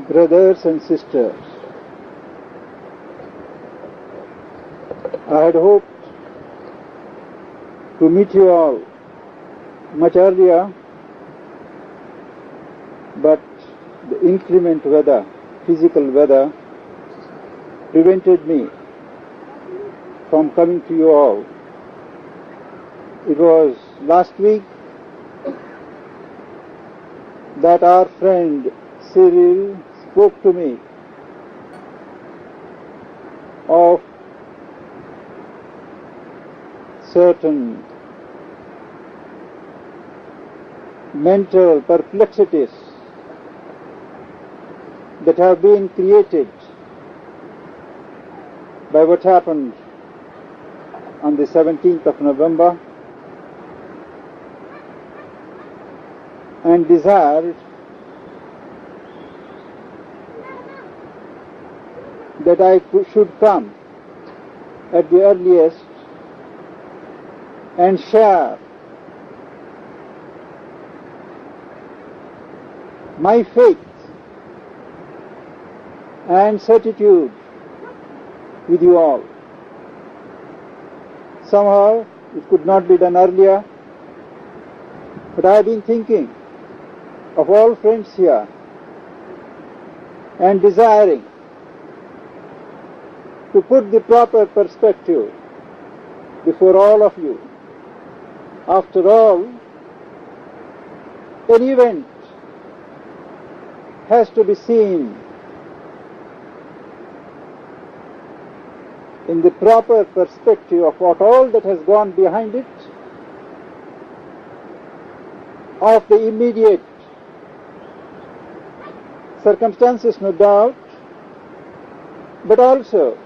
brothers and sisters, I had hoped to meet you all much earlier, but the inclement weather, physical weather, prevented me from coming to you all. It was last week that our friend Cyril spoke to me of certain mental perplexities that have been created by what happened on the 17th of November, and desired that I should come at the earliest and share my faith and certitude with you all. Somehow it could not be done earlier, but I have been thinking of all friends here and desiring to put the proper perspective before all of you. After all, an event has to be seen in the proper perspective of what all that has gone behind it, of the immediate circumstances, no doubt, but also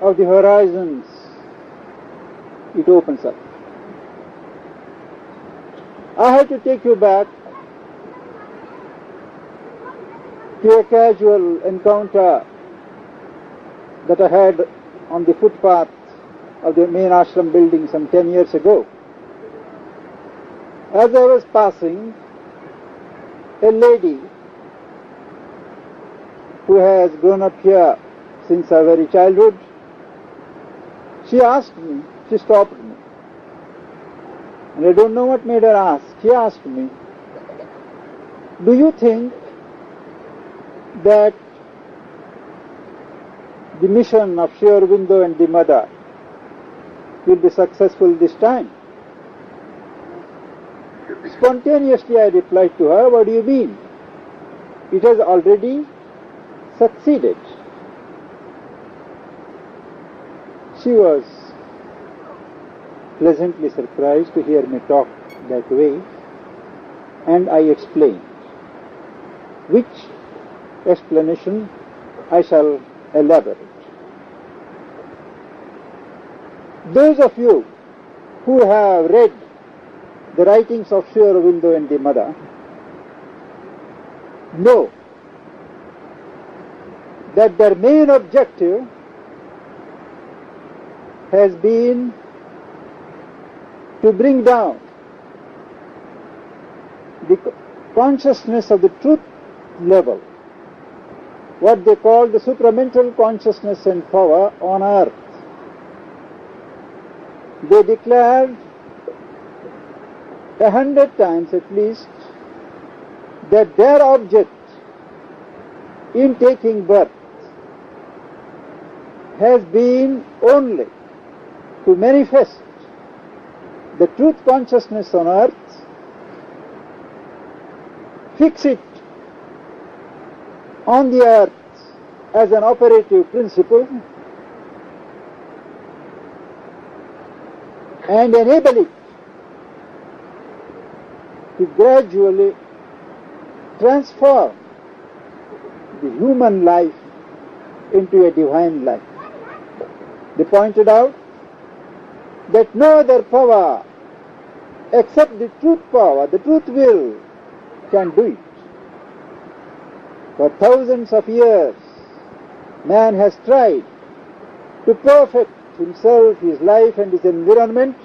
of the horizons it opens up. I have to take you back to a casual encounter that I had on the footpath of the main ashram building some 10 years ago. As I was passing, a lady who has grown up here since our very childhood, she stopped me, and I don't know what made her ask. She asked me, do you think that the mission of Sri Aurobindo and the Mother will be successful this time? Spontaneously I replied to her, what do you mean? It has already succeeded. She was pleasantly surprised to hear me talk that way, and I explained, which explanation I shall elaborate. Those of you who have read the writings of Sri Aurobindo and the Mother know that their main objective has been to bring down the consciousness of the truth level, what they call the supramental consciousness and power on earth. They declared 100 times at least that their object in taking birth has been only to manifest the truth consciousness on earth, fix it on the earth as an operative principle, and enable it to gradually transform the human life into a divine life. They pointed out that no other power except the truth power, the truth will, can do it. For thousands of years, man has tried to perfect himself, his life and his environment,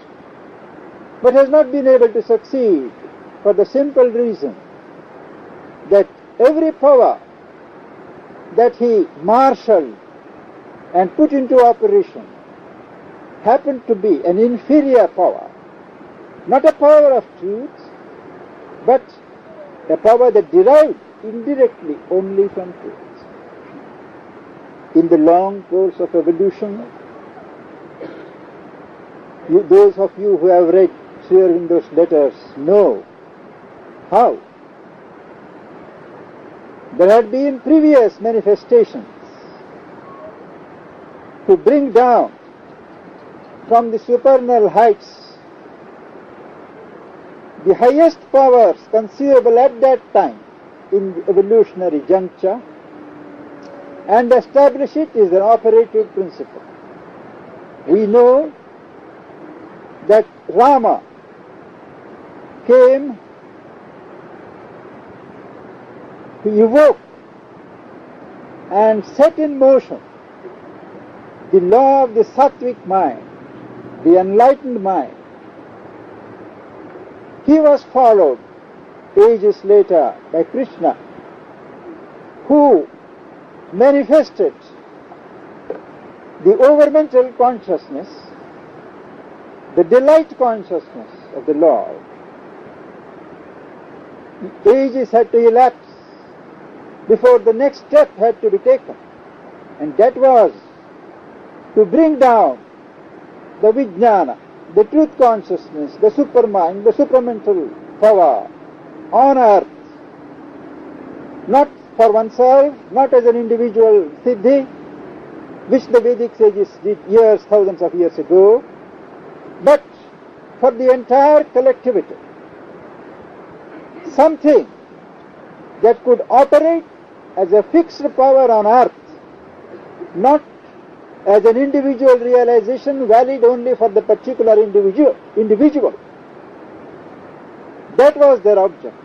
but has not been able to succeed for the simple reason that every power that he marshaled and put into operation happened to be an inferior power, not a power of truth, but a power that derived indirectly only from truth. In the long course of evolution, those of you who have read Sri Aurobindo's letters know how there had been previous manifestations to bring down from the supernal heights the highest powers conceivable at that time in the evolutionary juncture, and establish it as an operative principle. We know that Rama came to evoke and set in motion the law of the sattvic mind, the enlightened mind. He was followed ages later by Krishna, who manifested the overmental consciousness, the delight consciousness of the Lord. Ages had to elapse before the next step had to be taken, and that was to bring down the vijnana, the truth consciousness, the supermind, the supramental power on earth, not for oneself, not as an individual siddhi, which the Vedic sages did years, thousands of years ago, but for the entire collectivity. Something that could operate as a fixed power on earth, not as an individual realization valid only for the particular individual. That was their object.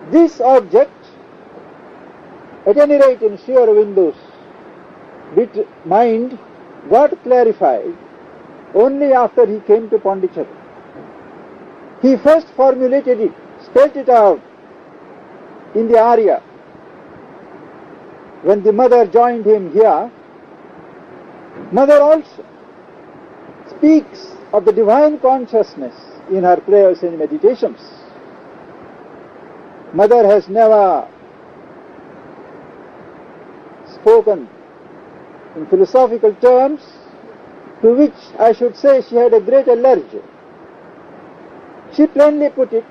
This object, at any rate in Sri Aurobindo's mind, got clarified only after he came to Panditji. He first formulated it, spelled it out in the Arya. When the mother joined him here, mother also speaks of the divine consciousness in her prayers and meditations. Mother has never spoken in philosophical terms, to which I should say she had a great allergy. She plainly put it,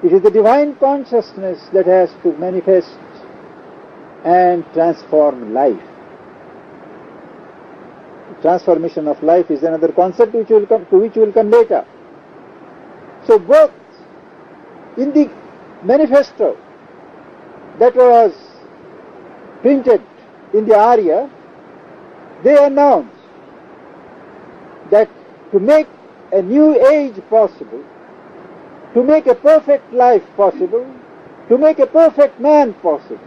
it is the divine consciousness that has to manifest and transform life. Transformation of life is another concept to which we will come later. So both in the manifesto that was printed in the Arya, they announced that to make a new age possible, to make a perfect life possible, to make a perfect man possible,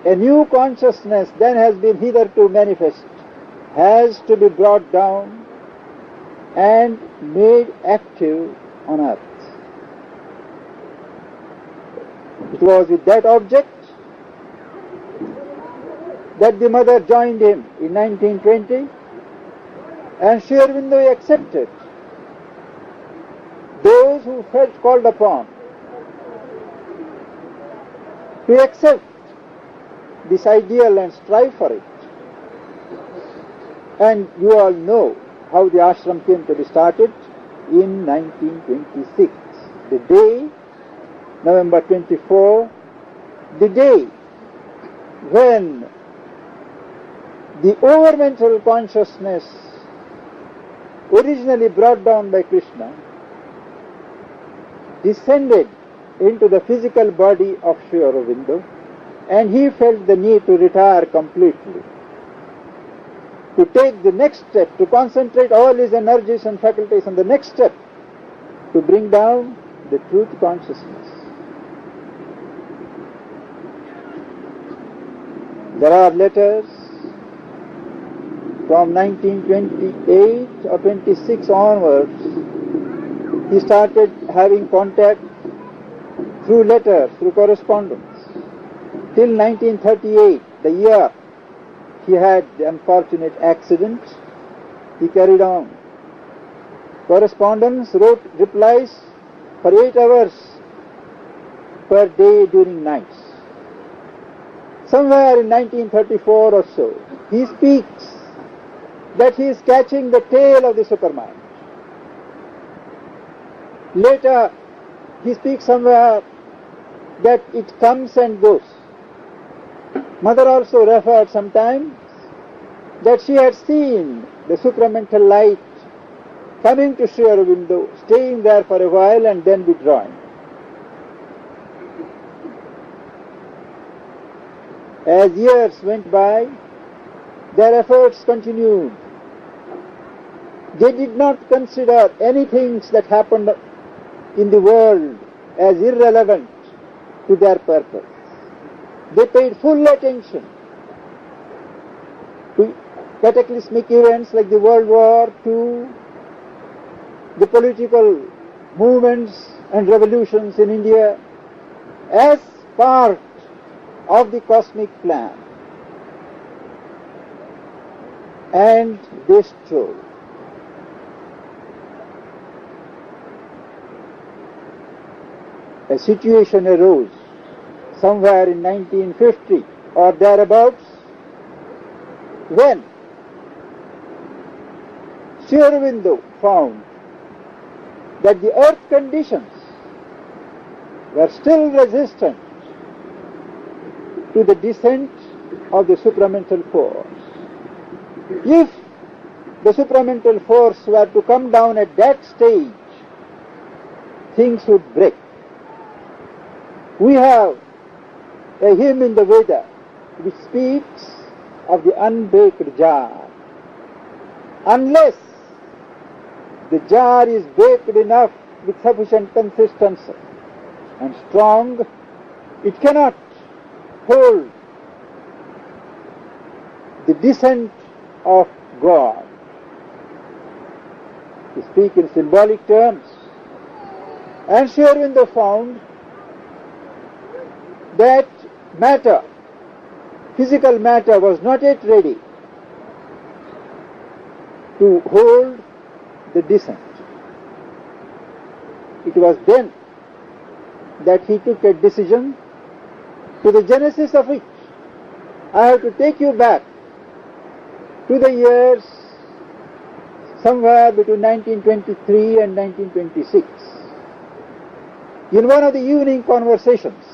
a new consciousness then has been hitherto manifest, has to be brought down and made active on earth. It was with that object that the mother joined him in 1920, and Sri Aurobindo accepted those who felt called upon to accept this ideal and strive for it. And you all know how the ashram came to be started in 1926. The day, November 24, the day when the overmental consciousness originally brought down by Krishna descended into the physical body of Sri Aurobindo, and he felt the need to retire completely, to take the next step, to concentrate all his energies and faculties on the next step, to bring down the truth consciousness. There are letters from 1928 or 26 onwards. He started having contact through letters, through correspondence. till 1938, the year he had the unfortunate accident, he carried on correspondence, wrote replies for 8 hours per day during nights. Somewhere in 1934 or so, he speaks that he is catching the tail of the supermind. Later, he speaks somewhere that it comes and goes. Mother also referred sometimes that she had seen the supramental light coming to Sri Aurobindo, staying there for a while and then withdrawing. As years went by, their efforts continued. They did not consider any things that happened in the world as irrelevant to their purpose. They paid full attention to cataclysmic events like the World War II, the political movements and revolutions in India as part of the cosmic plan. And they strolled. A situation arose somewhere in 1950 or thereabouts when Sri Aurobindo found that the earth conditions were still resistant to the descent of the supramental force. If the supramental force were to come down at that stage, things would break. We have a hymn in the Veda which speaks of the unbaked jar. Unless the jar is baked enough with sufficient consistency and strong, it cannot hold the descent of God. To speak in symbolic terms. And Sri Aurobindo found that matter, physical matter, was not yet ready to hold the descent. It was then that he took a decision, to the genesis of which I have to take you back to the years somewhere between 1923 and 1926. In one of the evening conversations,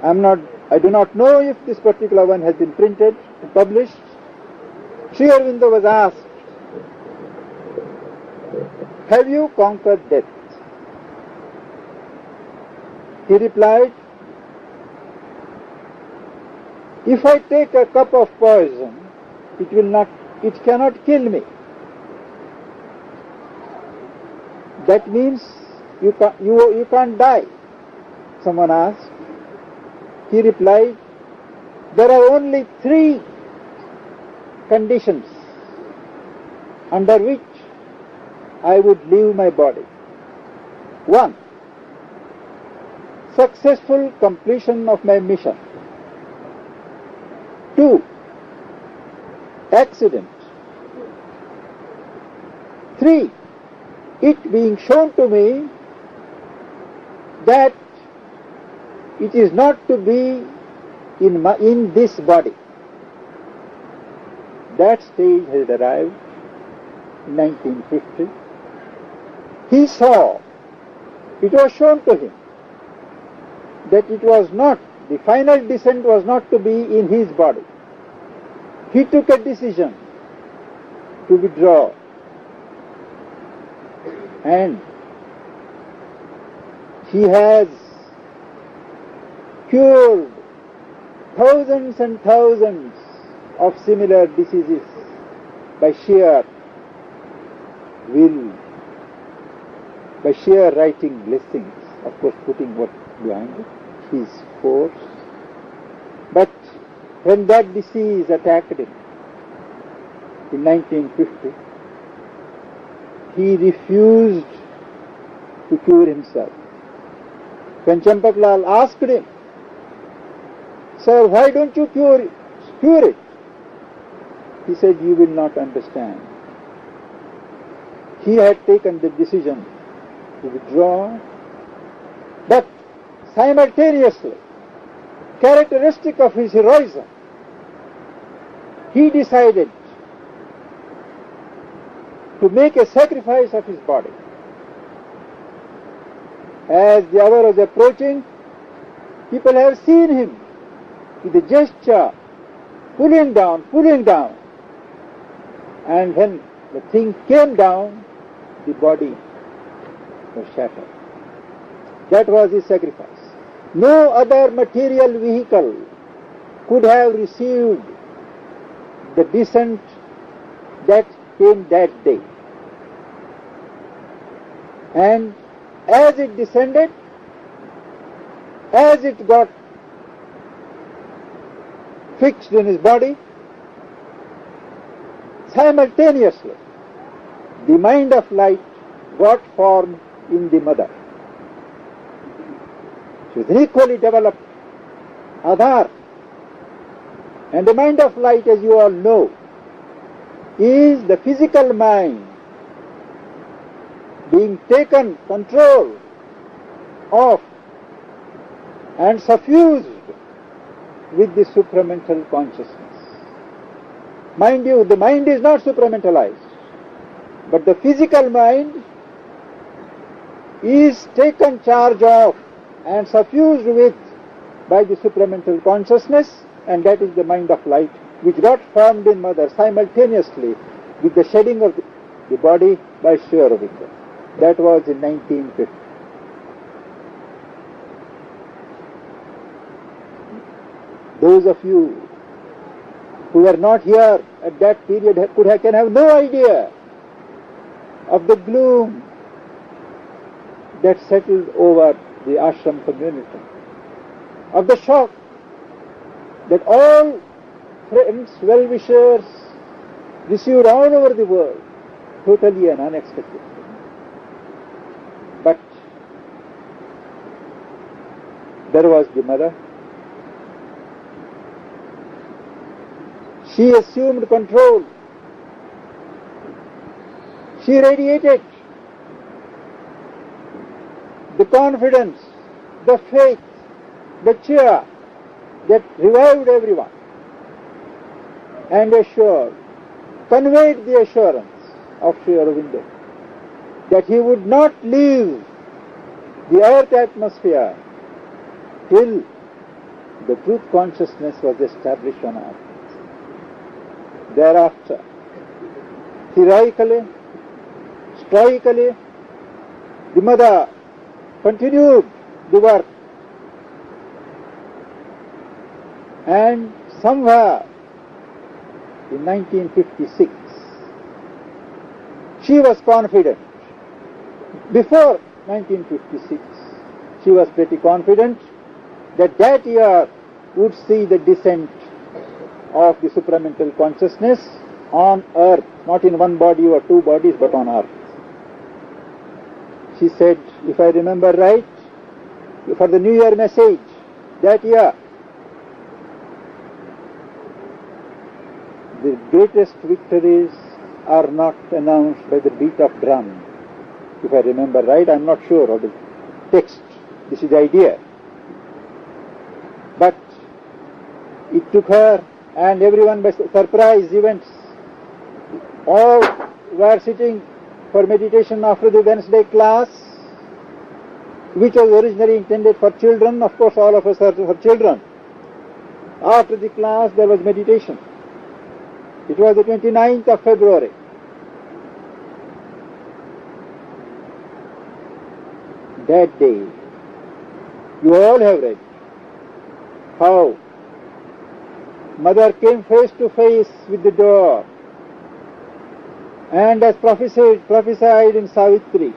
I do not know if this particular one has been printed and published, Sri Aurobindo was asked, "Have you conquered death?" He replied, "If I take a cup of poison, it cannot kill me." That means you can't die. Someone asked. He replied, "There are only 3 conditions under which I would leave my body. 1, successful completion of my mission. 2, accident. 3, it being shown to me that it is not to be in this body." That stage had arrived in 1950. He saw, it was shown to him, that it was not, the final descent was not to be in his body. He took a decision to withdraw. And he has cured thousands and thousands of similar diseases by sheer will, by sheer writing blessings, of course putting what behind it, his force. But when that disease attacked him in 1950, he refused to cure himself. When Champaklal asked him Sir, why don't you cure it? He said, you will not understand. He had taken the decision to withdraw, but simultaneously, characteristic of his heroism, he decided to make a sacrifice of his body. As the hour was approaching, people have seen him with a gesture, pulling down, and when the thing came down, the body was shattered. That was his sacrifice. No other material vehicle could have received the descent that came that day. And as it descended, as it got fixed in his body, simultaneously the mind of light got formed in the mother. She was an equally developed Adhar. And the mind of light, as you all know, is the physical mind being taken control of and suffused with the supramental consciousness. Mind you, the mind is not supramentalized, but the physical mind is taken charge of and suffused with by the supramental consciousness, and that is the mind of light, which got formed in mother simultaneously with the shedding of the body by Sri Aurobindo. That was in 1950. Those of you who were not here at that period can have no idea of the gloom that settled over the ashram community, of the shock that all friends, well-wishers received all over the world, totally and unexpectedly. But there was the mother. She assumed control. She radiated the confidence, the faith, the cheer that revived everyone, and conveyed the assurance of Sri Aurobindo that he would not leave the earth atmosphere till the truth consciousness was established on earth. Thereafter, heroically, stoically, the mother continued the work, and somewhere in 1956, she was confident. Before 1956, she was pretty confident that that year would see the descent of the supramental consciousness on earth, not in one body or two bodies, but on earth. She said, if I remember right, for the New Year message that year, the greatest victories are not announced by the beat of drum. If I remember right, I am not sure of the text. This is the idea. But it took her and everyone by surprise events. All were sitting for meditation after the Wednesday class, which was originally intended for children. Of course, all of us are for children. After the class, there was meditation. It was the 29th of February. That day, you all have read how mother came face to face with the door, and as prophesied in Savitri,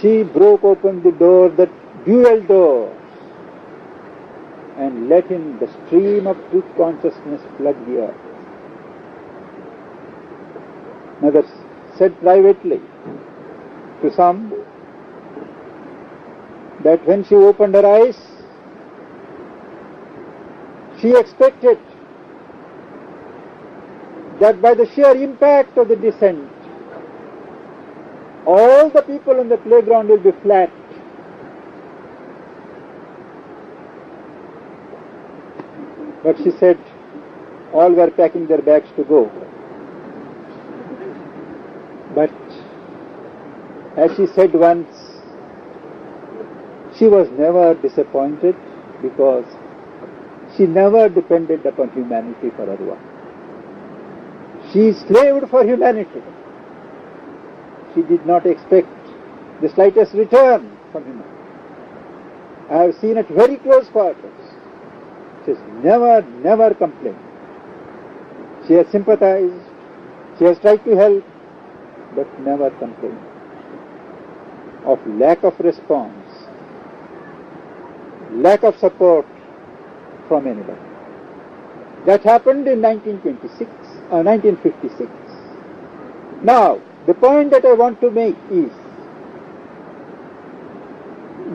she broke open the door, the dual doors, and let in the stream of truth consciousness flood the earth. Mother said privately to some, ''that when she opened her eyes, She expected that by the sheer impact of the descent, all the people on the playground will be flat. But she said all were packing their bags to go. But as she said once, she was never disappointed because she never depended upon humanity for her work. She slaved for humanity. She did not expect the slightest return from humanity. I have seen at very close quarters. She has never complained. She has sympathized, she has tried to help, but never complained of lack of response, lack of support from anybody. That happened in 1956. Now, the point that I want to make is,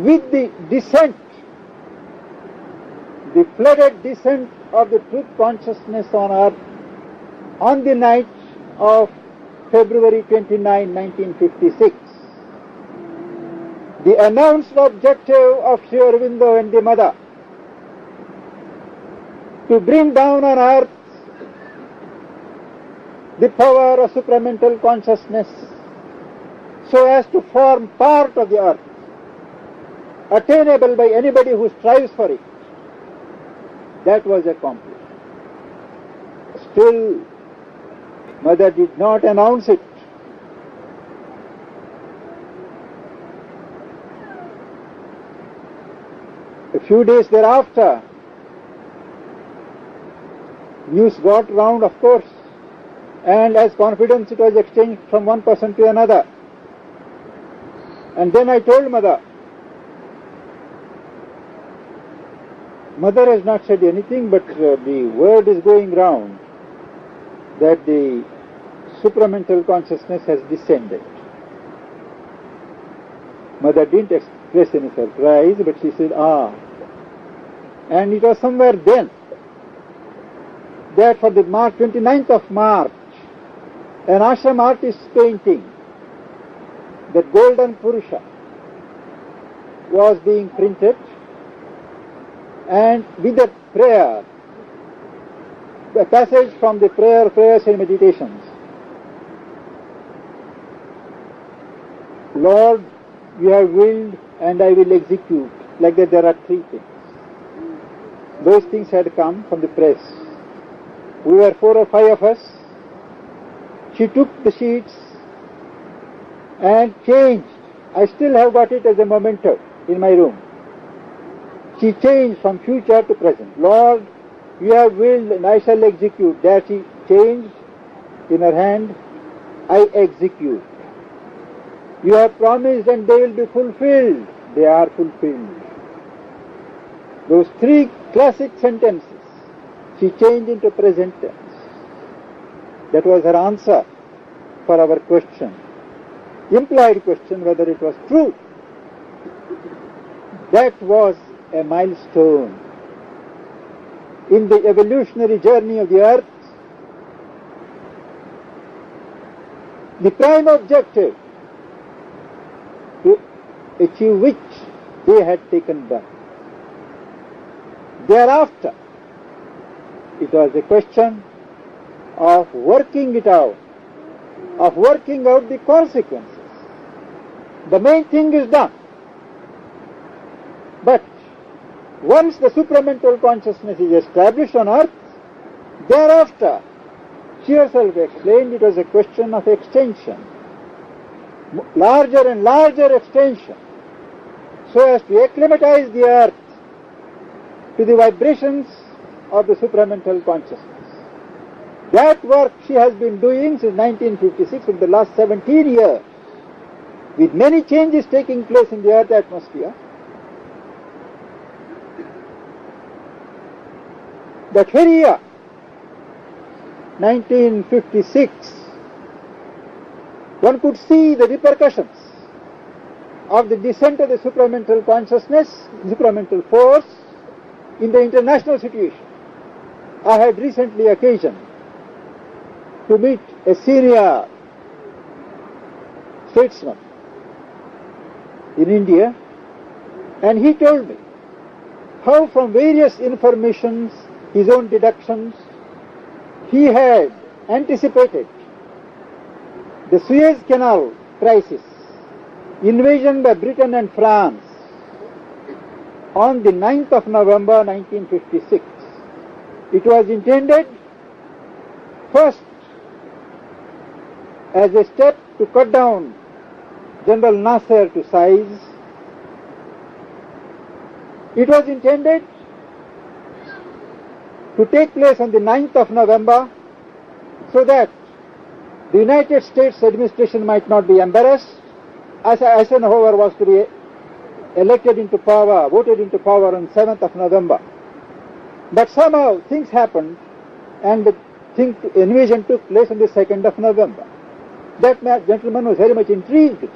with the descent, the flooded descent of the truth consciousness on earth on the night of February 29, 1956, the announced objective of Sri Aurobindo and the Mother to bring down on earth the power of supramental consciousness so as to form part of the earth, attainable by anybody who strives for it, that was accomplished. Still, Mother did not announce it. A few days thereafter, news got round, of course, and as confidence it was exchanged from one person to another. And then I told Mother, Mother has not said anything, but the word is going round that the supramental consciousness has descended. Mother didn't express any surprise, but she said, And it was somewhere then that for the 29th of March, an ashram artist painting, the Golden Purusha, was being printed, and with the prayer, the passage from the prayers and meditations, Lord, you have willed and I will execute. Like that there are three things. Those things had come from the press. We were 4 or 5 of us. She took the sheets and changed. I still have got it as a memento in my room. She changed from future to present. Lord, you have willed and I shall execute. There she changed in her hand, I execute. You have promised and they will be fulfilled. They are fulfilled. Those 3 classic sentences she changed into present tense. That was her answer for our question, implied question whether it was true. That was a milestone in the evolutionary journey of the earth. The prime objective to achieve which they had taken birth. Thereafter, it was a question of working it out, of working out the consequences. The main thing is done. But once the supramental consciousness is established on earth, thereafter, she herself explained, it was a question of extension, larger and larger extension, so as to acclimatize the earth to the vibrations of the supramental consciousness. That work she has been doing since 1956, in the last 17 years, with many changes taking place in the earth atmosphere. That very year, 1956, one could see the repercussions of the descent of the supramental consciousness, supramental force, in the international situation. I had recently occasion to meet a senior statesman in India, and he told me how from various informations, his own deductions, he had anticipated the Suez Canal crisis, invasion by Britain and France on the 9th of November 1956. It was intended first as a step to cut down General Nasser to size. It was intended to take place on the 9th of November so that the United States administration might not be embarrassed. Eisenhower was to be elected into power, voted into power on 7th of November. But somehow things happened and the invasion took place on the 2nd of November. That gentleman was very much intrigued.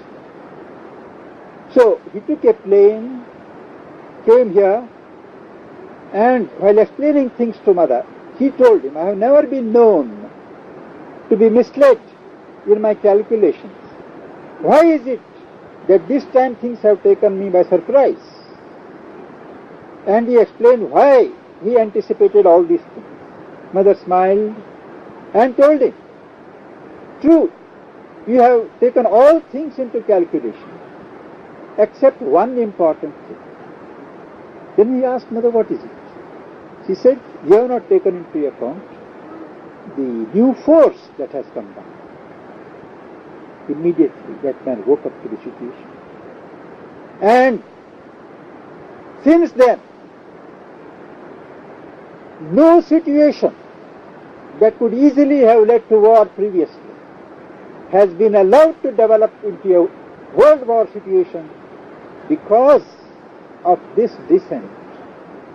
So he took a plane, came here, and while explaining things to mother, he told him, I have never been known to be misled in my calculations. Why is it that this time things have taken me by surprise? And he explained why he anticipated all these things. Mother smiled and told him, true, you have taken all things into calculation, except one important thing. Then he asked Mother, what is it? She said, you have not taken into account the new force that has come down. Immediately that man woke up to the situation. And since then, no situation that could easily have led to war previously has been allowed to develop into a world war situation because of this descent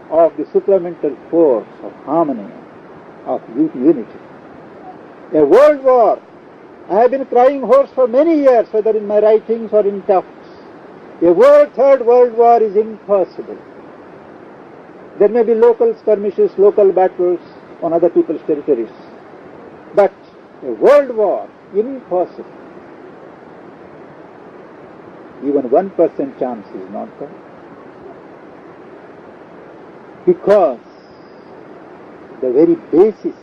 of the supplemental force of harmony, of unity. A world war, I have been crying hoarse for many years, whether in my writings or in talks. A third world war is impossible. There may be local skirmishes, local battles on other people's territories, but a world war, impossible. Even 1% chance is not there. Because the very basis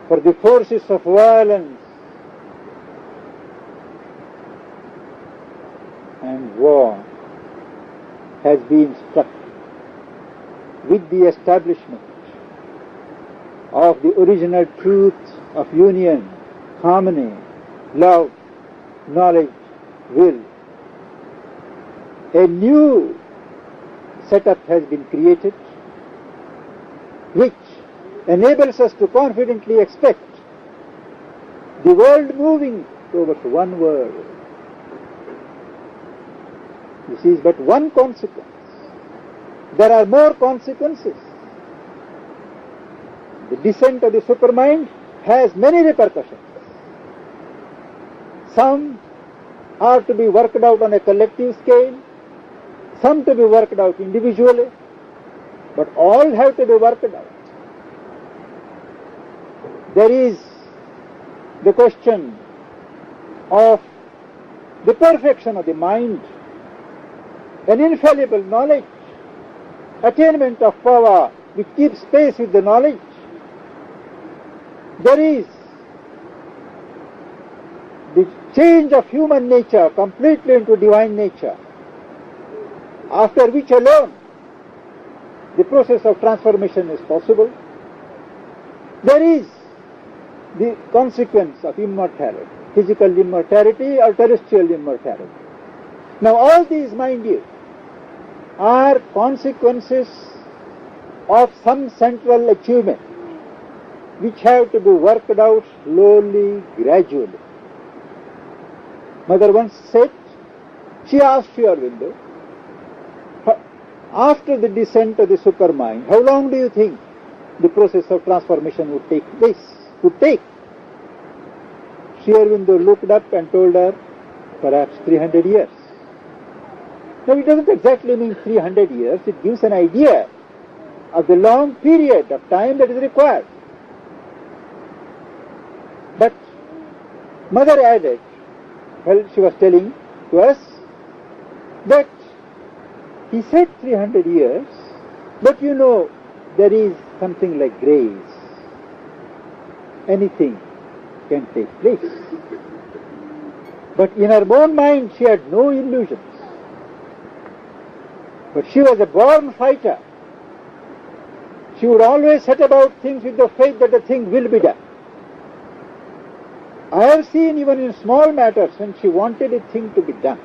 for the forces of violence and war has been struck with the establishment of the original truth of union, harmony, love, knowledge, will. A new setup has been created which enables us to confidently expect the world moving towards one world. This is but one consequence. There are more consequences. The descent of the supermind has many repercussions. Some are to be worked out on a collective scale, some to be worked out individually, but all have to be worked out. There is the question of the perfection of the mind, an infallible knowledge, attainment of power which keeps pace with the knowledge. There is the change of human nature completely into divine nature, after which alone the process of transformation is possible. There is the consequence of immortality, physical immortality or terrestrial immortality. Now all these, mind you, are consequences of some central achievement which have to be worked out slowly, gradually. Mother once said, she asked Sri Aurobindo, after the descent of the supermind, how long do you think the process of transformation would take place? Sri Aurobindo looked up and told her, perhaps 300 years. Now it doesn't exactly mean 300 years, it gives an idea of the long period of time that is required. But Mother added, well, she was telling to us that he said 300 years, but you know, there is something like grace. Anything can take place. But in her own mind, she had no illusions. But she was a born fighter. She would always set about things with the faith that the thing will be done. I have seen even in small matters when she wanted a thing to be done.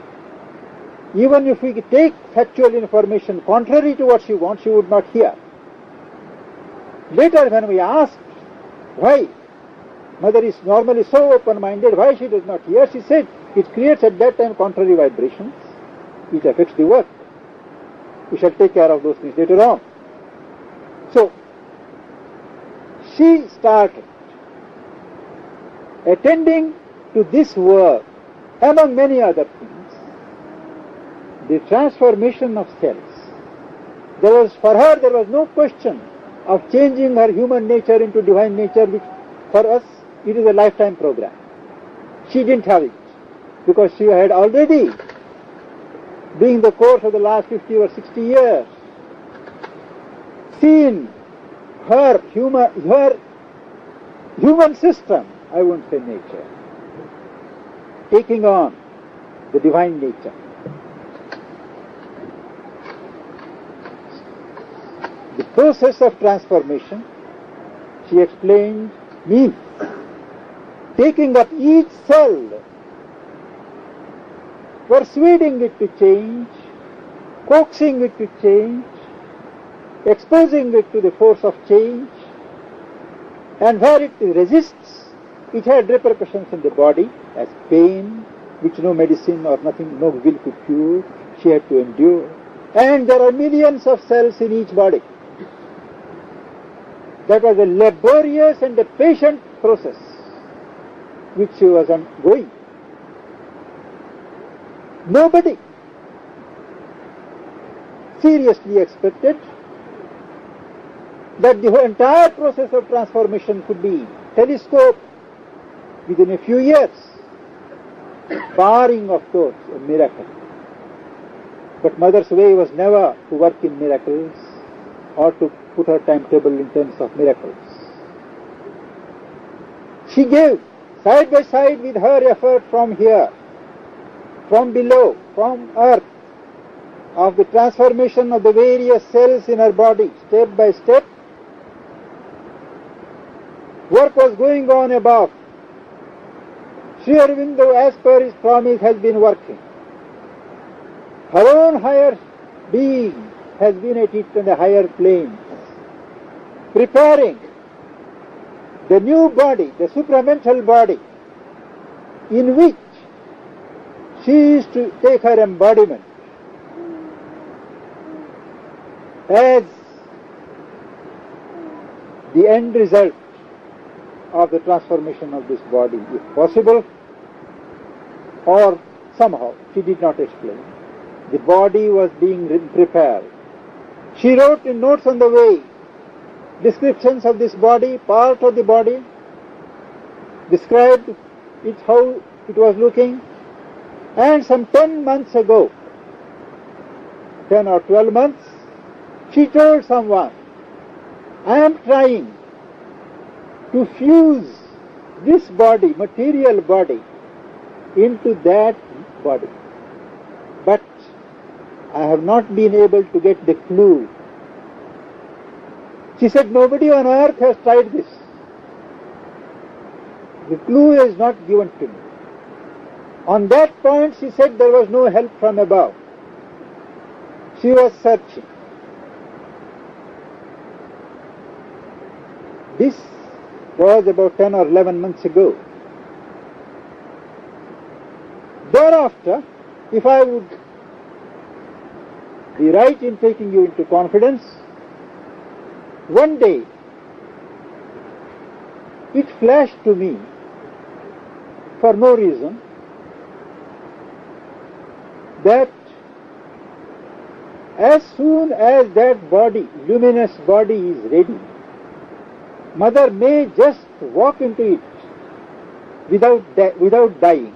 Even if we take factual information contrary to what she wants, she would not hear. Later when we asked why Mother is normally so open-minded, why she does not hear, she said it creates at that time contrary vibrations. It affects the work. We shall take care of those things later on. So, she started attending to this work, among many other things, the transformation of cells. For her, there was no question of changing her human nature into divine nature, which for us, it is a lifetime program. She didn't have it, because she had already, during the course of the last 50 or 60 years, seen her human system, I won't say nature, taking on the divine nature. The process of transformation, she explained, means taking up each cell, persuading it to change, coaxing it to change, exposing it to the force of change, and where it resists, it had repercussions in the body as pain, which no medicine or nothing, no will could cure. She had to endure. And there are millions of cells in each body. That was a laborious and a patient process which she was undergoing. Nobody seriously expected that the entire process of transformation could be telescoped within a few years, barring, of course, a miracle. But Mother's way was never to work in miracles or to put her timetable in terms of miracles. She gave side by side with her effort from here, from below, from earth, of the transformation of the various cells in her body, step by step. Work was going on above. Sri Aurobindo, as per his promise, has been working. Her own higher being has been at it on the higher planes, preparing the new body, the supramental body, in which she is to take her embodiment as the end result of the transformation of this body, if possible, or somehow, she did not explain. The body was being prepared. She wrote in notes on the way descriptions of this body, part of the body, described it, how it was looking, and some 10 months ago, 10 or 12 months, she told someone, I am trying to fuse this body, material body, into that body. But I have not been able to get the clue. She said, nobody on earth has tried this. The clue is not given to me. On that point, she said, there was no help from above. She was searching. This was about 10 or 11 months ago. Thereafter, if I would be right in taking you into confidence, one day it flashed to me, for no reason, that as soon as that body, luminous body, is ready, mother may just walk into it without dying.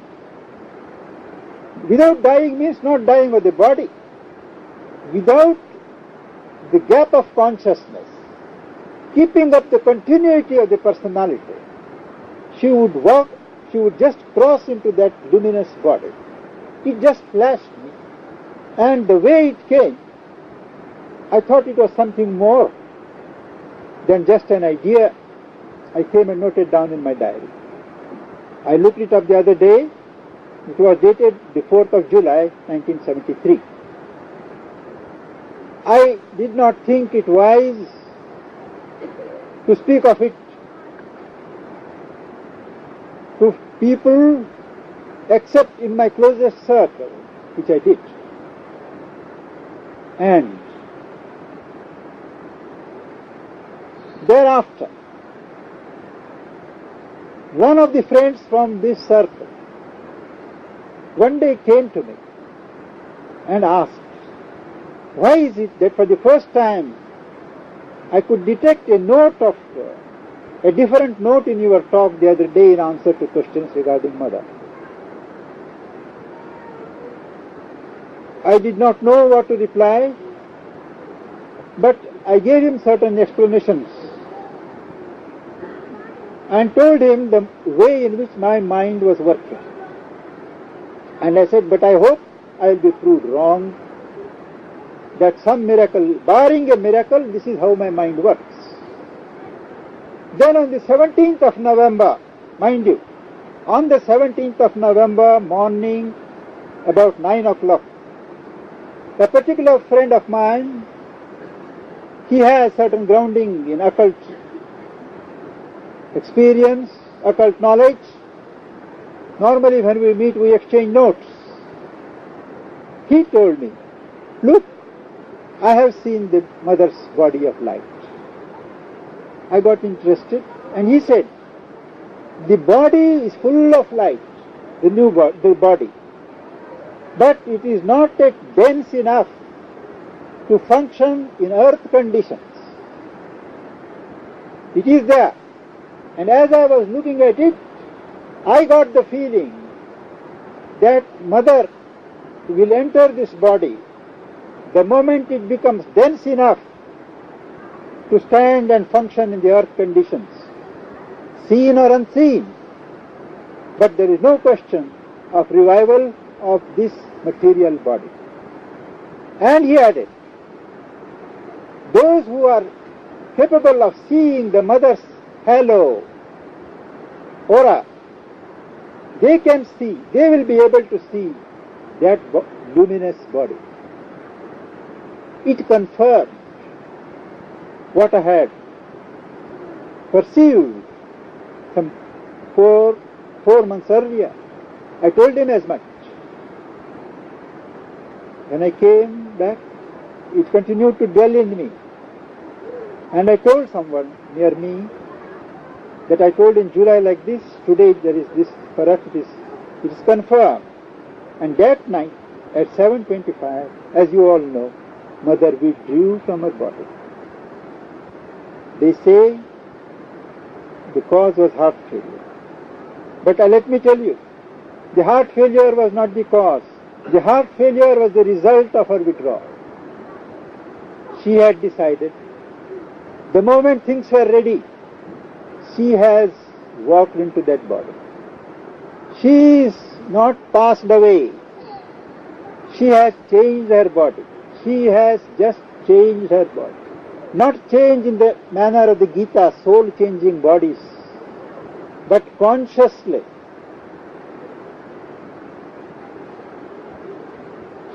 Without dying means not dying of the body. Without the gap of consciousness, keeping up the continuity of the personality, she would walk, she would just cross into that luminous body. It just flashed me. And the way it came, I thought it was something more than just an idea. I came and noted down in my diary. I looked it up the other day. It was dated the 4th of July, 1973. I did not think it wise to speak of it to people except in my closest circle, which I did. And thereafter, one of the friends from this circle one day came to me and asked, why is it that for the first time I could detect a note of, a different note in your talk the other day in answer to questions regarding mother? I did not know what to reply, but I gave him certain explanations and told him the way in which my mind was working. And I said, but I hope I will be proved wrong, that some miracle, barring a miracle, this is how my mind works. Then on the 17th of November, mind you, on the 17th of November morning, about 9 o'clock, a particular friend of mine, he has certain grounding in occult experience, occult knowledge. Normally when we meet, we exchange notes. He told me, look, I have seen the mother's body of light. I got interested, and he said, the body is full of light, the body, but it is not yet dense enough to function in earth conditions. It is there, and as I was looking at it, I got the feeling that mother will enter this body the moment it becomes dense enough to stand and function in the earth conditions, seen or unseen. But there is no question of revival of this material body. And he added, those who are capable of seeing the mother's halo, aura, they can see, they will be able to see that luminous body. It confirmed what I had perceived some four months earlier. I told him as much. When I came back, it continued to dwell in me. And I told someone near me that I told in July like this, today there is this, perhaps it is confirmed. And that night at 7:25, as you all know, mother withdrew from her body. They say the cause was heart failure. But let me tell you, the heart failure was not the cause. The heart failure was the result of her withdrawal. She had decided, the moment things were ready, she has walked into that body. She is not passed away. She has changed her body. She has just changed her body. Not changed in the manner of the Gita, soul-changing bodies, but consciously,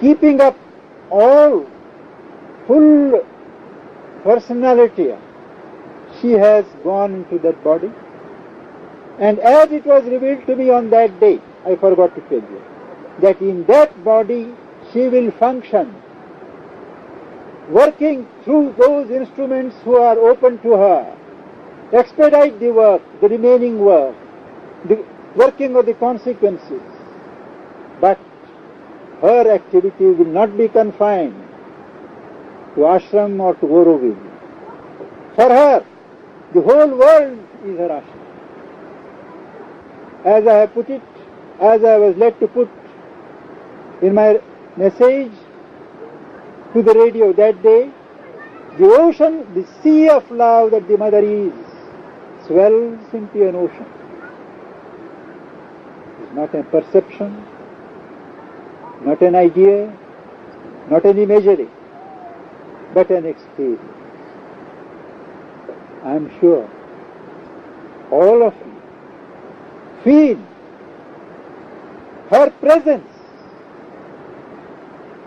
keeping up all full personality, she has gone into that body. And as it was revealed to me on that day, I forgot to tell you, that in that body she will function, working through those instruments who are open to her, expedite the work, the remaining work, the working of the consequences. But her activity will not be confined to ashram or to Aurobindo. For her, the whole world is her ashram. As I have put it, as I was led to put in my message to the radio that day, the ocean, the sea of love that the mother is, swells into an ocean. It's not a perception, not an idea, not an imagery, but an experience. I am sure all of you feel her presence.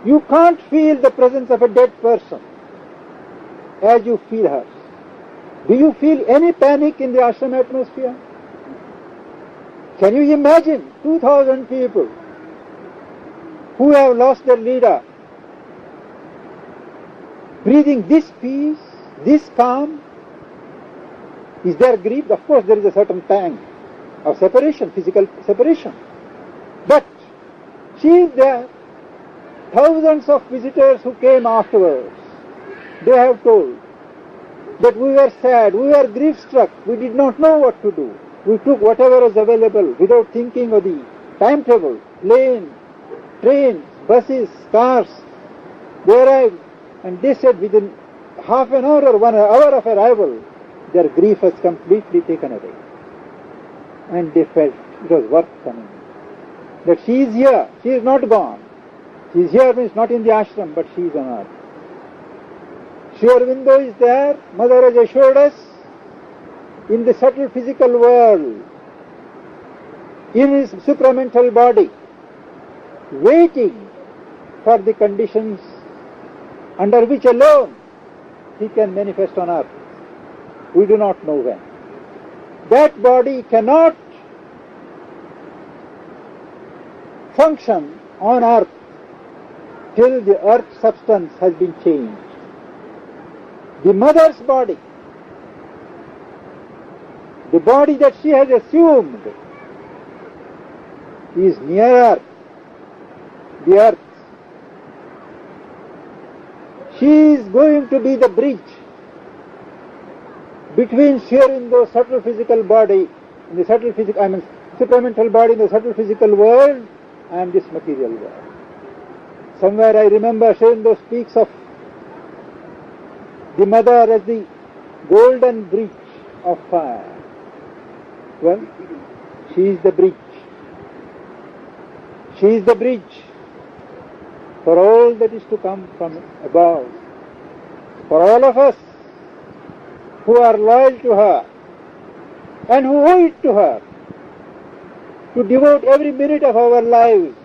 You can't feel the presence of a dead person as you feel hers. Do you feel any panic in the ashram atmosphere? Can you imagine 2,000 people who have lost their leader breathing this peace, this calm? Is there grief? Of course there is a certain pang of separation, physical separation. But she is there. Thousands of visitors who came afterwards, they have told that we were sad, we were grief-struck, we did not know what to do. We took whatever was available without thinking of the timetable, plane, trains, buses, cars. They arrived and they said within half an hour or 1 hour of arrival, their grief was completely taken away. And they felt it was worth coming. That she is here, she is not gone. She is here means not in the ashram, but she is on earth. Sri Aurobindo is there, Mother has assured us, in the subtle physical world, in his supramental body, waiting for the conditions under which alone he can manifest on earth. We do not know when. That body cannot function on earth till the earth's substance has been changed. The mother's body, the body that she has assumed, is nearer the earth. She is going to be the bridge between Sri Aurobindo's subtle physical body, in the subtle physical, supramental body in the subtle physical world, and this material world. Somewhere I remember Sri Aurobindo speaks of the mother as the golden bridge of fire. Well, she is the bridge. She is the bridge for all that is to come from above. For all of us who are loyal to her and who owe it to her to devote every minute of our lives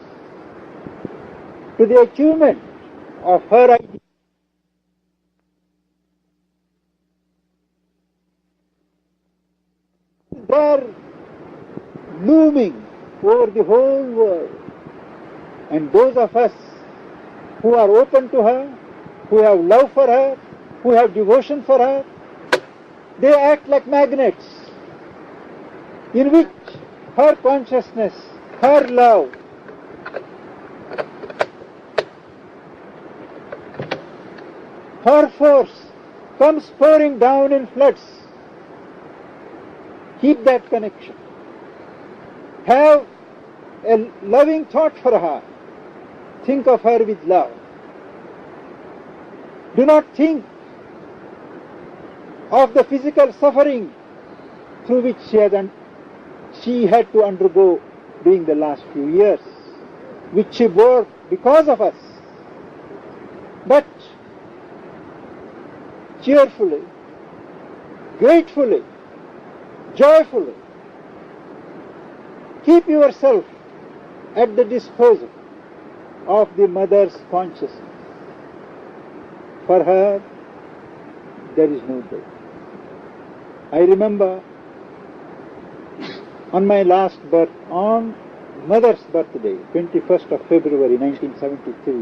to the achievement of her idea. There looming over the whole world, and those of us who are open to her, who have love for her, who have devotion for her, they act like magnets in which her consciousness, her love, her force comes pouring down in floods. Keep that connection. Have a loving thought for her. Think of her with love. Do not think of the physical suffering through which she had to undergo during the last few years, which she bore because of us. But cheerfully, gratefully, joyfully, keep yourself at the disposal of the mother's consciousness. For her, there is no death. I remember on my last birth, on mother's birthday, 21st of February 1973,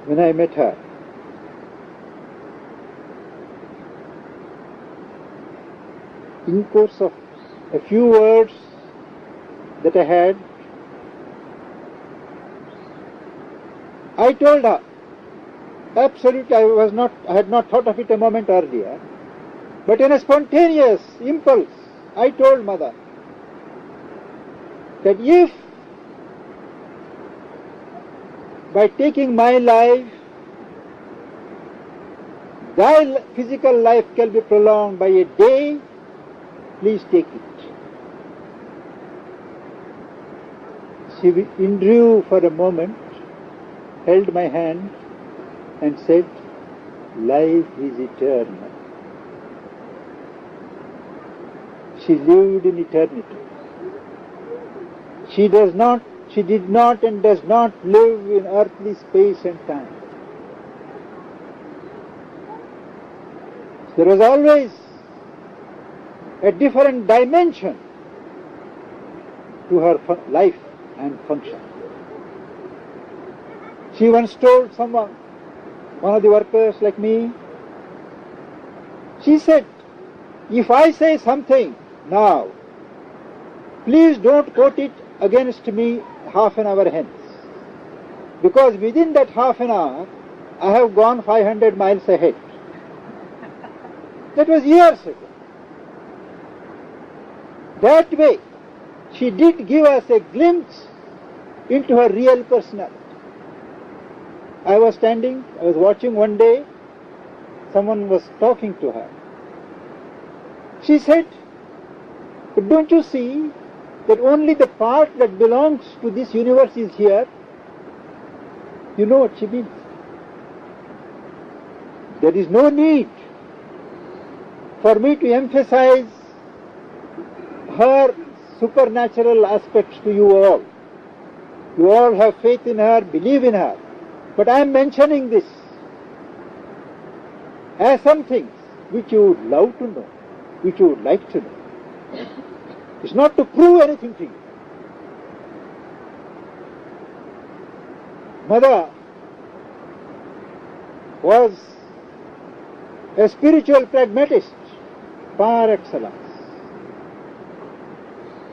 when I met her, in course of a few words that I had, I told her, absolutely, I had not thought of it a moment earlier, but in a spontaneous impulse, I told Mother that if by taking my life, thy physical life can be prolonged by a day, please take it. She withdrew for a moment, held my hand and said, life is eternal. She lived in eternity. She did not and does not live in earthly space and time. There was always a different dimension to her life and function. She once told someone, one of the workers like me, she said, if I say something now, please don't quote it against me half an hour hence, because within that half an hour I have gone 500 miles ahead. That was years ago. That way, she did give us a glimpse into her real personality. I was watching one day, someone was talking to her. She said, but don't you see that only the part that belongs to this universe is here? You know what she means. There is no need for me to emphasize her supernatural aspects to you all. You all have faith in her, believe in her. But I am mentioning this as some things which you would love to know, which you would like to know. It's not to prove anything to you. Mother was a spiritual pragmatist par excellence.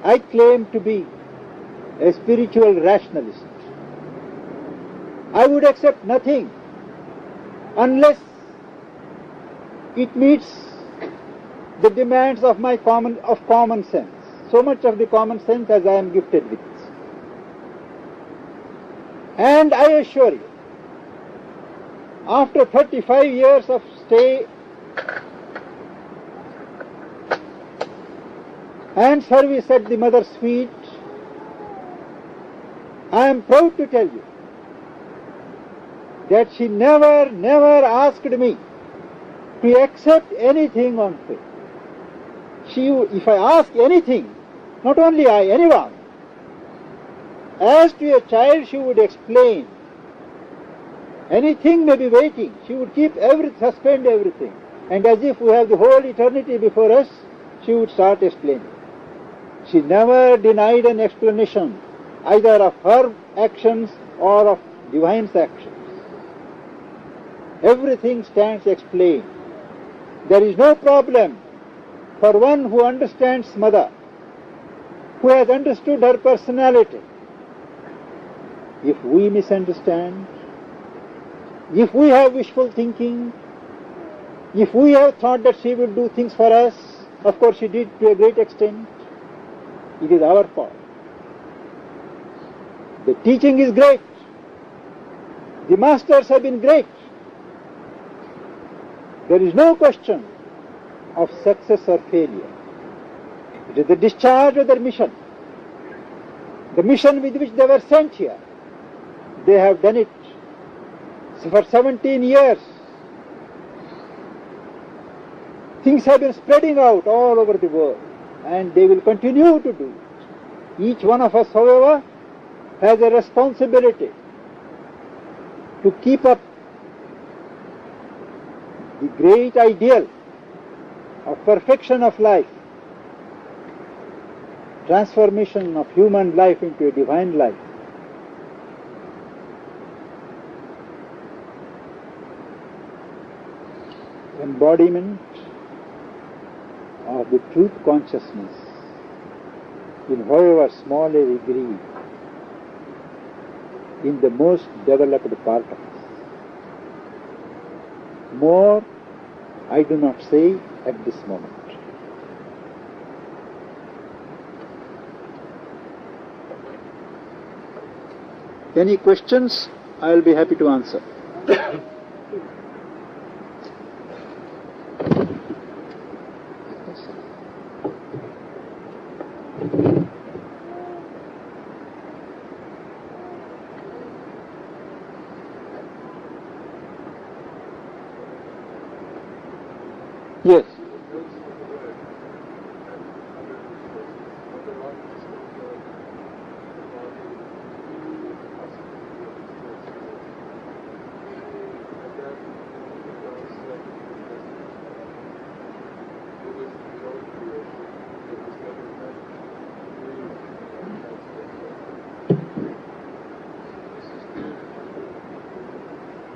I claim to be a spiritual rationalist. I would accept nothing unless it meets the demands of my common sense. So much of the common sense as I am gifted with. And I assure you, after 35 years of stay and service at the Mother's feet, I am proud to tell you that she never asked me to accept anything on faith. If I ask anything, not only I, anyone, as to a child she would explain. Anything may be waiting, she would suspend everything. And as if we have the whole eternity before us, she would start explaining. She never denied an explanation, either of her actions or of Divine's actions. Everything stands explained. There is no problem for one who understands Mother, who has understood her personality. If we misunderstand, if we have wishful thinking, if we have thought that she will do things for us, of course she did to a great extent, it is our fault. The teaching is great. The masters have been great. There is no question of success or failure. It is the discharge of their mission. The mission with which they were sent here. They have done it. So for 17 years, things have been spreading out all over the world, and they will continue to do it. Each one of us, however, has a responsibility to keep up the great ideal of perfection of life, transformation of human life into a divine life. Embodiment of the truth consciousness in however small a degree in the most developed part of us. More I do not say at this moment. Any questions? I will be happy to answer. Yes.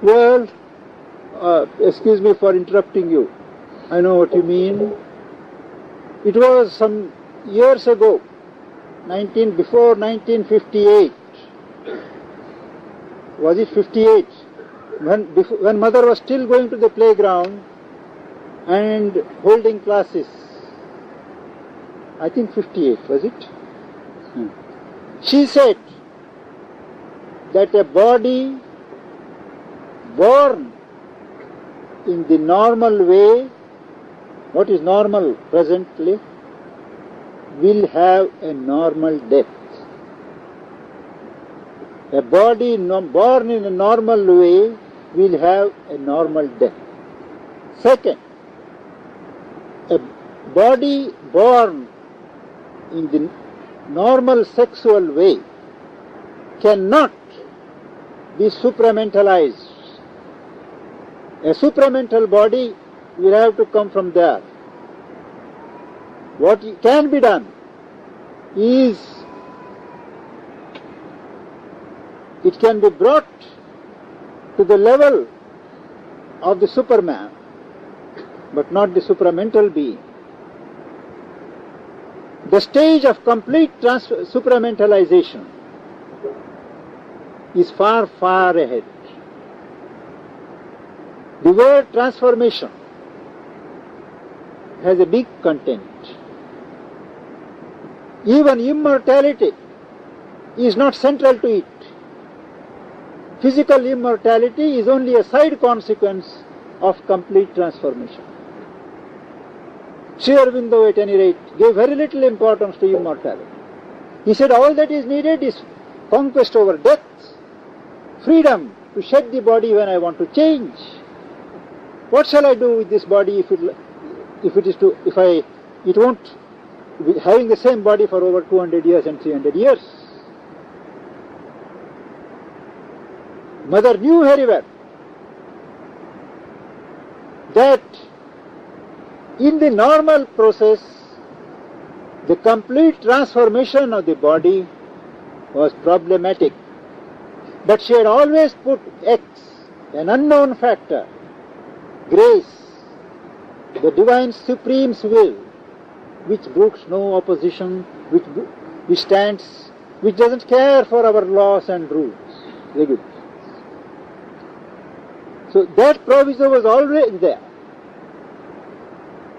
Well, excuse me for interrupting you. I know what you mean. It was some years ago, before 1958. Was it 58? When mother was still going to the playground and holding classes. I think 58, was it? She said that a body born in the normal way, what is normal presently, will have a normal death. A body born in a normal way will have a normal death. Second, a body born in the normal sexual way cannot be supramentalized. A supramental body will have to come from there. What can be done is it can be brought to the level of the Superman, but not the supramental being. The stage of complete supramentalization is far, far ahead. The word transformation has a big content. Even immortality is not central to it. Physical immortality is only a side consequence of complete transformation. Sri Aurobindo, at any rate, gave very little importance to immortality. He said all that is needed is conquest over death, freedom to shed the body when I want to change. What shall I do with this body if it won't be having the same body for over 200 years and 300 years? Mother knew very well that in the normal process, the complete transformation of the body was problematic. But she had always put X, an unknown factor, grace, the divine supreme's will, which brooks no opposition, which stands, which doesn't care for our laws and rules. Very good. So that proviso was always there.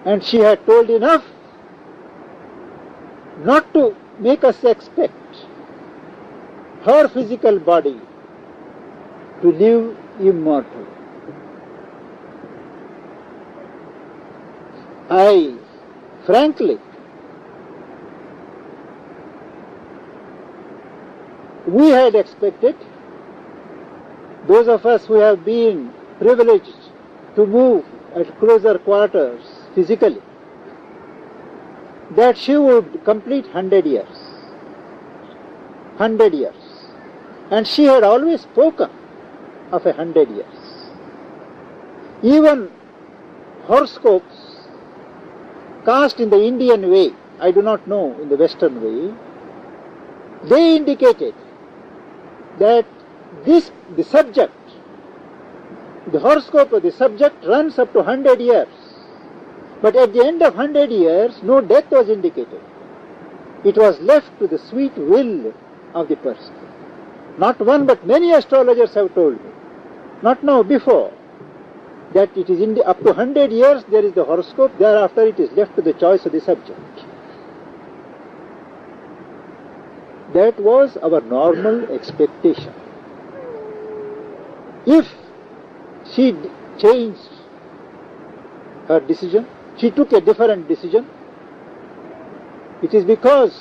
And she had told enough not to make us expect her physical body to live immortal. Frankly, we had expected, those of us who have been privileged to move at closer quarters physically, that she would complete 100 years. 100 years. And she had always spoken of 100 years. Even horoscopes cast in the Indian way, I do not know in the Western way, they indicated that the subject, the horoscope of the subject runs up to 100 years. But at the end of 100 years, no death was indicated. It was left to the sweet will of the person. Not one but many astrologers have told me, not now, before, that it is up to 100 years there is the horoscope, thereafter it is left to the choice of the subject. That was our normal expectation. If she changed her decision, she took a different decision, it is because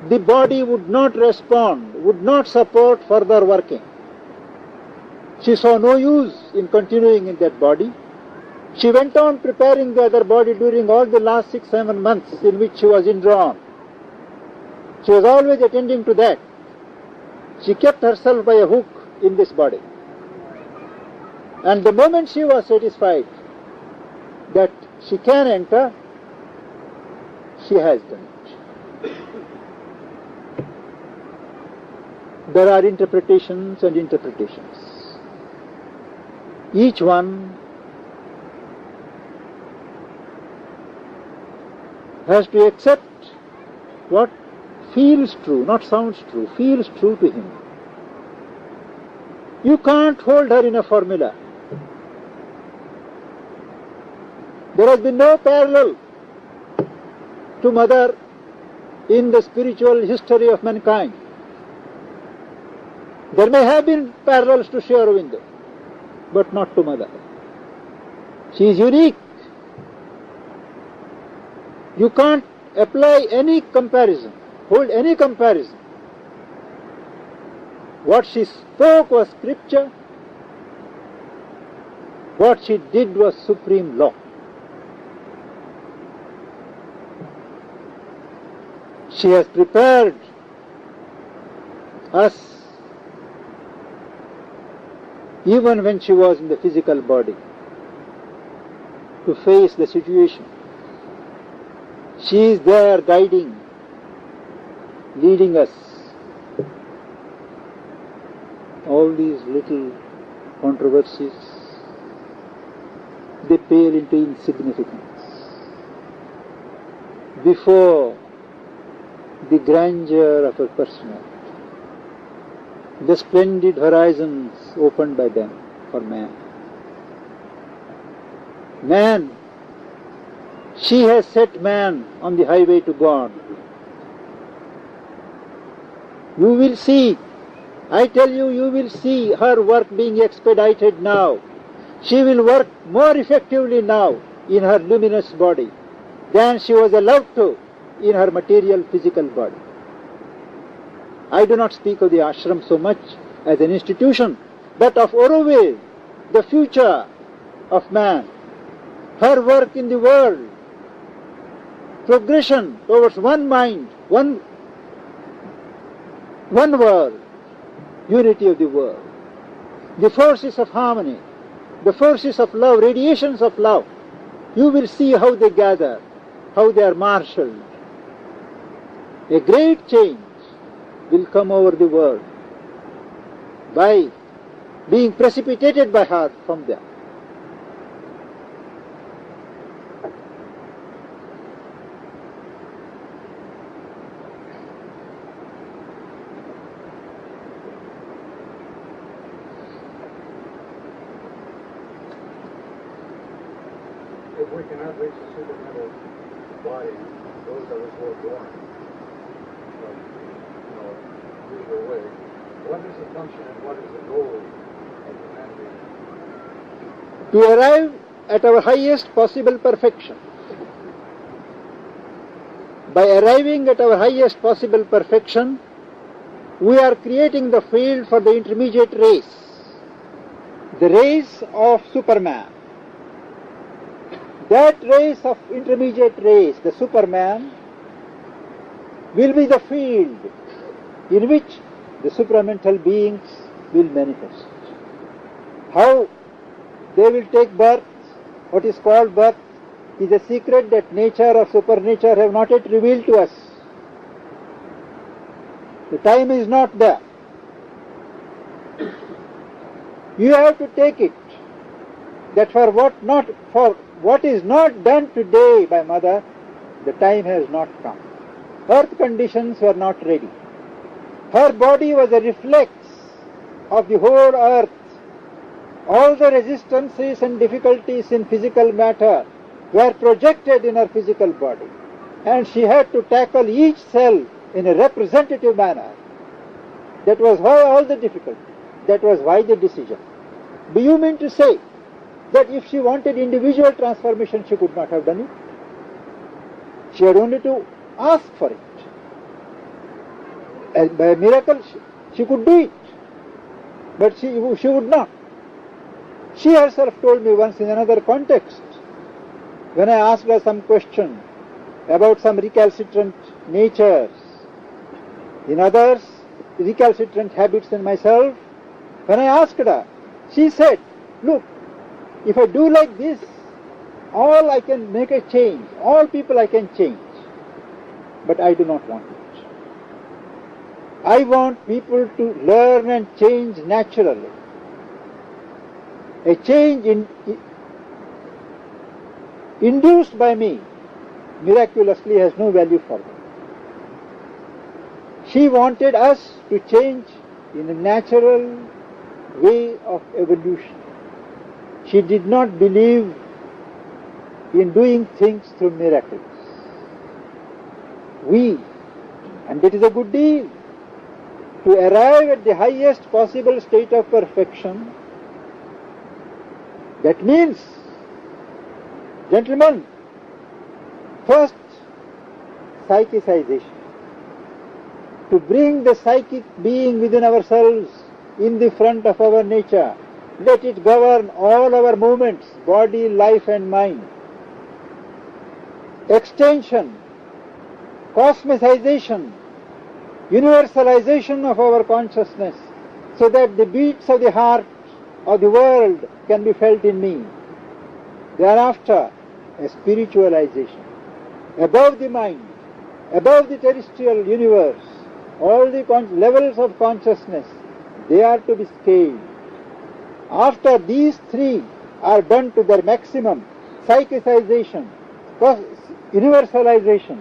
the body would not respond, would not support further working. She saw no use in continuing in that body. She went on preparing the other body during all the last 6-7 months in which she was indrawn. She was always attending to that. She kept herself by a hook in this body. And the moment she was satisfied that she can enter, she has done it. There are interpretations and interpretations. Each one has to accept what feels true, not sounds true, feels true to him. You can't hold her in a formula. There has been no parallel to Mother in the spiritual history of mankind. There may have been parallels to Sri Aurobindo, but not to Mother. She is unique. You can't apply any comparison, hold any comparison. What she spoke was scripture. What she did was supreme law. She has prepared us even when she was in the physical body to face the situation. She is there guiding, leading us. All these little controversies, they pale into insignificance before the grandeur of her personality, the splendid horizons opened by them for man. Man, she has set man on the highway to God. You will see, I tell you, you will see her work being expedited now. She will work more effectively now in her luminous body than she was allowed to in her material physical body. I do not speak of the ashram so much as an institution, but of Aurobindo, the future of man, her work in the world, progression towards one mind, one world, unity of the world, the forces of harmony, the forces of love, radiations of love. You will see how they gather, how they are marshalled. A great change will come over the world by being precipitated by her from there. If we cannot reach the supermental body, those of us who are born, usual way, what is the function and what is the goal of humanity? To arrive at our highest possible perfection. By arriving at our highest possible perfection, we are creating the field for the intermediate race, the race of Superman. That race of intermediate race, the Superman, will be the field in which the supramental beings will manifest. How they will take birth, what is called birth, is a secret that nature or supernature have not yet revealed to us. The time is not there. You have to take it that for what is not done today by Mother, the time has not come. Earth conditions were not ready. Her body was a reflex of the whole earth. All the resistances and difficulties in physical matter were projected in her physical body, and she had to tackle each cell in a representative manner. That was why all the difficulty. That was why the decision. Do you mean to say that if she wanted individual transformation, she could not have done it? She had only to ask for it. And by a miracle, she could do it. But she would not. She herself told me once in another context, when I asked her some question about some recalcitrant natures, in others, recalcitrant habits in myself, when I asked her, she said, look, if I do like this, all I can make a change, all people I can change, but I do not want it. I want people to learn and change naturally. A change induced by me miraculously has no value for them. She wanted us to change in a natural way of evolution. She did not believe in doing things through miracles. And it is a good deal, to arrive at the highest possible state of perfection. That means, gentlemen, first, psychicization. To bring the psychic being within ourselves in the front of our nature. Let it govern all our movements, body, life and mind. Extension, cosmicization, universalization of our consciousness, so that the beats of the heart of the world can be felt in me. Thereafter, a spiritualization. Above the mind, above the terrestrial universe, all the levels of consciousness, they are to be scaled. After these three are done to their maximum, psychicization, universalization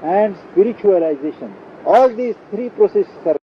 and spiritualization, all these three processes are